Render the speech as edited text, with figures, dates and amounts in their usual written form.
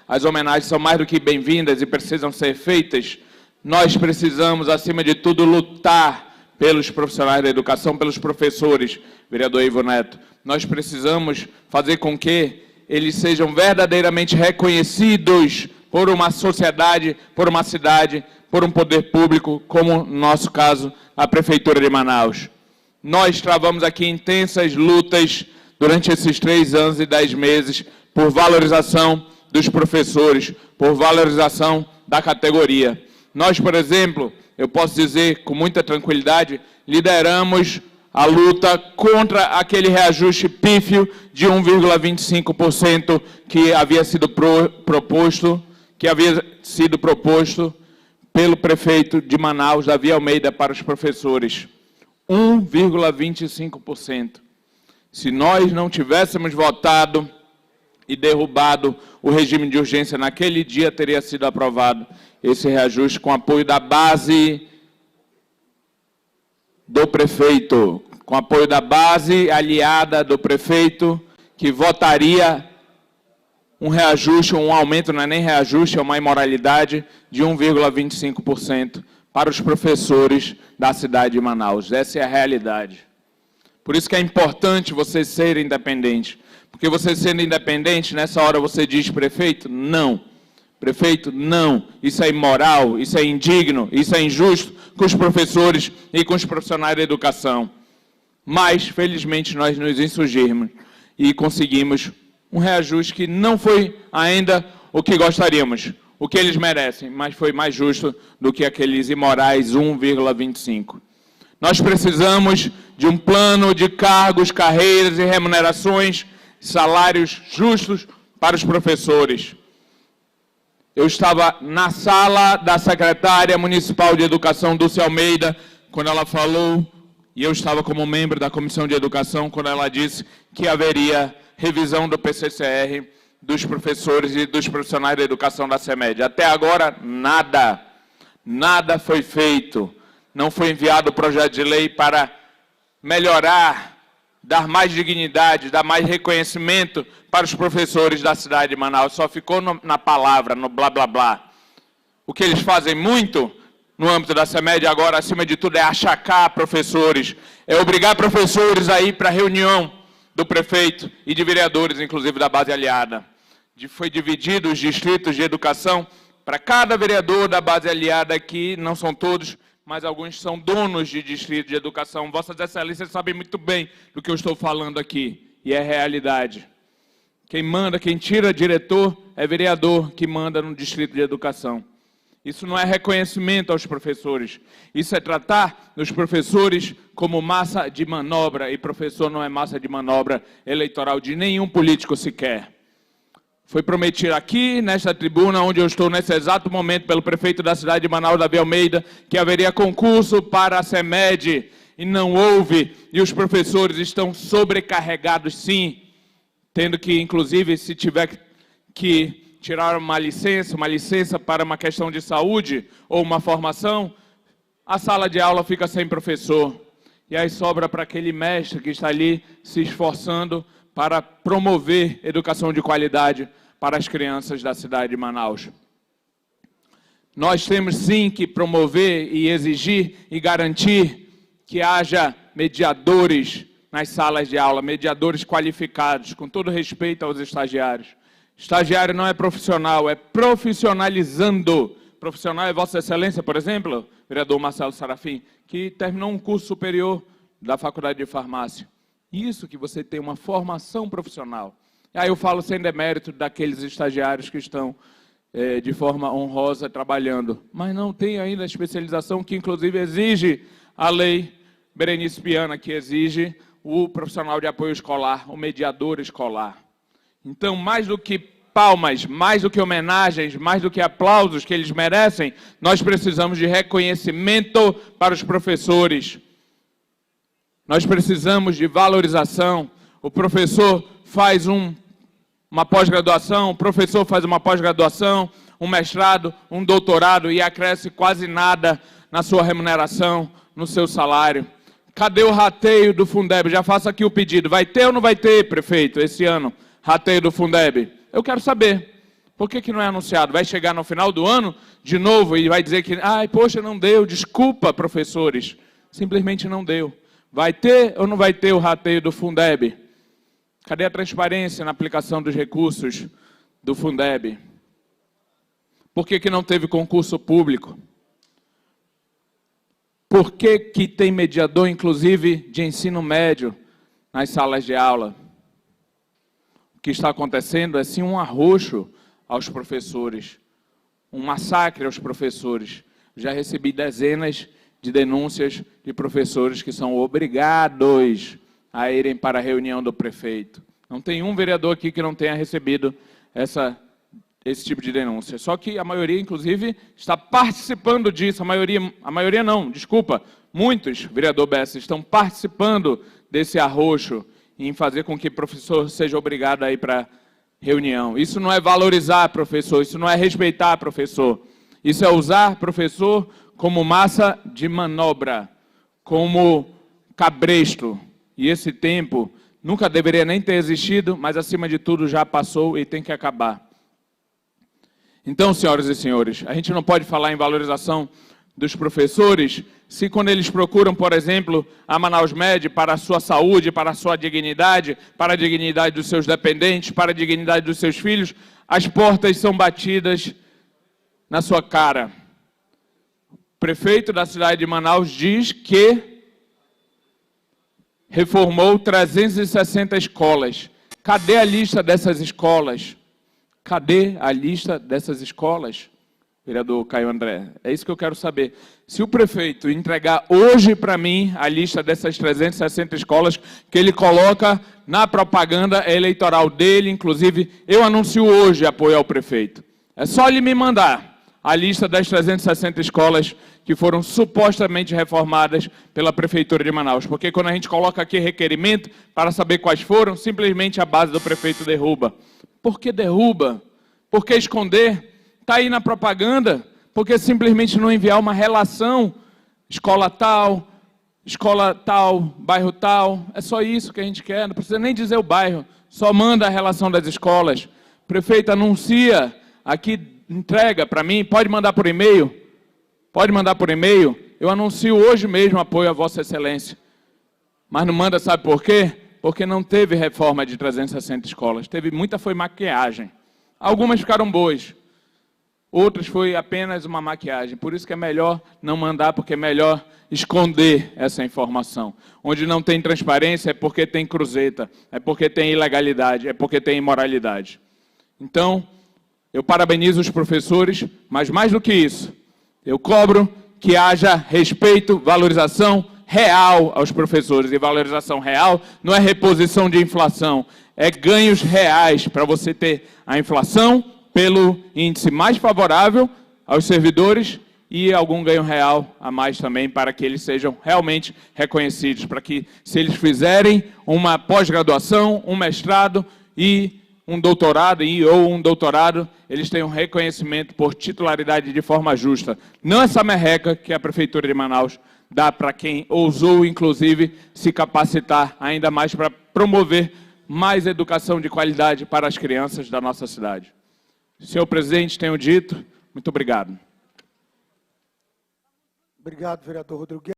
As homenagens são mais do que bem-vindas e precisam ser feitas. Nós precisamos, acima de tudo, lutar pelos profissionais da educação, pelos professores, vereador Ivo Neto. Nós precisamos fazer com que eles sejam verdadeiramente reconhecidos por uma sociedade, por uma cidade, por um poder público, como no nosso caso, a Prefeitura de Manaus. Nós travamos aqui intensas lutas durante esses 3 anos e 10 meses por valorização dos professores, por valorização da categoria. Nós, por exemplo, eu posso dizer com muita tranquilidade, lideramos a luta contra aquele reajuste pífio de 1,25% que havia sido proposto pelo prefeito de Manaus, Davi Almeida, para os professores. 1,25%. Se nós não tivéssemos votado e derrubado o regime de urgência naquele dia, teria sido aprovado esse reajuste com apoio da base do prefeito, com apoio da base aliada do prefeito, que votaria um reajuste, um aumento, não é nem reajuste, é uma imoralidade, de 1,25% para os professores da cidade de Manaus. Essa é a realidade. Por isso que é importante você ser independente. Porque você sendo independente, nessa hora você diz, prefeito, não. Prefeito, não. Isso é imoral, isso é indigno, isso é injusto com os professores e com os profissionais da educação. Mas, felizmente, nós nos insurgimos e conseguimos um reajuste que não foi ainda o que gostaríamos, o que eles merecem, mas foi mais justo do que aqueles imorais 1,25%. Nós precisamos de um plano de cargos, carreiras e remunerações, salários justos para os professores. Eu estava na sala da secretária municipal de educação, Dulce Almeida, quando ela falou, e eu estava como membro da comissão de educação, quando ela disse que haveria revisão do PCCR dos professores e dos profissionais da educação da CEMED. Até agora, nada. Nada foi feito. Não foi enviado o projeto de lei para melhorar, dar mais dignidade, dar mais reconhecimento para os professores da cidade de Manaus. Só ficou na palavra, no blá, blá, blá. O que eles fazem muito no âmbito da CEMED agora, acima de tudo, é achacar professores, é obrigar professores a ir para a reunião do prefeito e de vereadores, inclusive da base aliada. Foi dividido os distritos de educação para cada vereador da base aliada aqui, não são todos, mas alguns são donos de distrito de educação. Vossas Excelências sabem muito bem do que eu estou falando aqui, e é realidade. Quem manda, quem tira diretor, é vereador que manda no distrito de educação. Isso não é reconhecimento aos professores, isso é tratar os professores como massa de manobra, e professor não é massa de manobra eleitoral de nenhum político sequer. Foi prometido aqui, nesta tribuna, onde eu estou nesse exato momento, pelo prefeito da cidade de Manaus, Davi Almeida, que haveria concurso para a CEMED, e não houve, e os professores estão sobrecarregados, sim, tendo que, inclusive, se tiver que tirar uma licença para uma questão de saúde ou uma formação, a sala de aula fica sem professor. E aí sobra para aquele mestre que está ali se esforçando para promover educação de qualidade para as crianças da cidade de Manaus. Nós temos sim que promover e exigir e garantir que haja mediadores nas salas de aula, mediadores qualificados, com todo respeito aos estagiários. Estagiário não é profissional, é profissionalizando. Profissional é Vossa Excelência, por exemplo, vereador Marcelo Sarafim, que terminou um curso superior da Faculdade de Farmácia. Isso que você tem uma formação profissional. Aí eu falo sem demérito daqueles estagiários que estão de forma honrosa trabalhando, mas não tem ainda a especialização que inclusive exige a lei Berenice Piana, que exige o profissional de apoio escolar, o mediador escolar. Então, mais do que palmas, mais do que homenagens, mais do que aplausos que eles merecem, nós precisamos de reconhecimento para os professores. Nós precisamos de valorização. O professor faz uma pós-graduação, o professor faz uma pós-graduação, um mestrado, um doutorado e acresce quase nada na sua remuneração, no seu salário. Cadê o rateio do Fundeb? Já faço aqui o pedido. Vai ter ou não vai ter, prefeito, esse ano? Rateio do Fundeb. Eu quero saber. Por que não é anunciado? Vai chegar no final do ano, de novo, e vai dizer que, ai, poxa, não deu, desculpa, professores. Simplesmente não deu. Vai ter ou não vai ter o rateio do Fundeb? Cadê a transparência na aplicação dos recursos do Fundeb? Por que não teve concurso público? Por que tem mediador, inclusive, de ensino médio nas salas de aula? O que está acontecendo é, sim, um arroxo aos professores, um massacre aos professores. Já recebi dezenas de denúncias de professores que são obrigados a irem para a reunião do prefeito. Não tem um vereador aqui que não tenha recebido esse tipo de denúncia. Só que a maioria, inclusive, está participando disso. A maioria não, desculpa. Muitos, vereador Bessa, estão participando desse arroxo em fazer com que o professor seja obrigado a ir para a reunião. Isso não é valorizar professor, isso não é respeitar professor. Isso é usar professor como massa de manobra, como cabresto. E esse tempo nunca deveria nem ter existido, mas, acima de tudo, já passou e tem que acabar. Então, senhoras e senhores, a gente não pode falar em valorização dos professores se, quando eles procuram, por exemplo, a Manaus Med para a sua saúde, para a sua dignidade, para a dignidade dos seus dependentes, para a dignidade dos seus filhos, as portas são batidas na sua cara. O prefeito da cidade de Manaus diz que reformou 360 escolas. Cadê a lista dessas escolas? Cadê a lista dessas escolas, vereador Caio André? É isso que eu quero saber. Se o prefeito entregar hoje para mim a lista dessas 360 escolas que ele coloca na propaganda eleitoral dele, inclusive, eu anuncio hoje apoio ao prefeito. É só ele me mandar a lista das 360 escolas que foram supostamente reformadas pela Prefeitura de Manaus. Porque quando a gente coloca aqui requerimento para saber quais foram, simplesmente a base do prefeito derruba. Por que derruba? Por que esconder? Está aí na propaganda. Por que simplesmente não enviar uma relação? Escola tal, bairro tal. É só isso que a gente quer. Não precisa nem dizer o bairro. Só manda a relação das escolas. Prefeito, anuncia. Aqui, entrega para mim. Pode mandar por e-mail. Pode mandar por e-mail. Eu anuncio hoje mesmo apoio a Vossa Excelência. Mas não manda, sabe por quê? Porque não teve reforma de 360 escolas. Teve muita, foi maquiagem. Algumas ficaram boas. Outras foi apenas uma maquiagem. Por isso que é melhor não mandar, porque é melhor esconder essa informação. Onde não tem transparência é porque tem cruzeta, é porque tem ilegalidade, é porque tem imoralidade. Então, eu parabenizo os professores, mas mais do que isso, eu cobro que haja respeito, valorização real aos professores. E valorização real não é reposição de inflação, é ganhos reais para você ter a inflação pelo índice mais favorável aos servidores e algum ganho real a mais também para que eles sejam realmente reconhecidos, para que, se eles fizerem uma pós-graduação, um mestrado e um doutorado ou um doutorado, eles tenham reconhecimento por titularidade de forma justa. Não essa merreca que a Prefeitura de Manaus dá para quem ousou, inclusive, se capacitar ainda mais para promover mais educação de qualidade para as crianças da nossa cidade. Senhor presidente, tenho dito. Muito obrigado. Obrigado, vereador Rodrigo.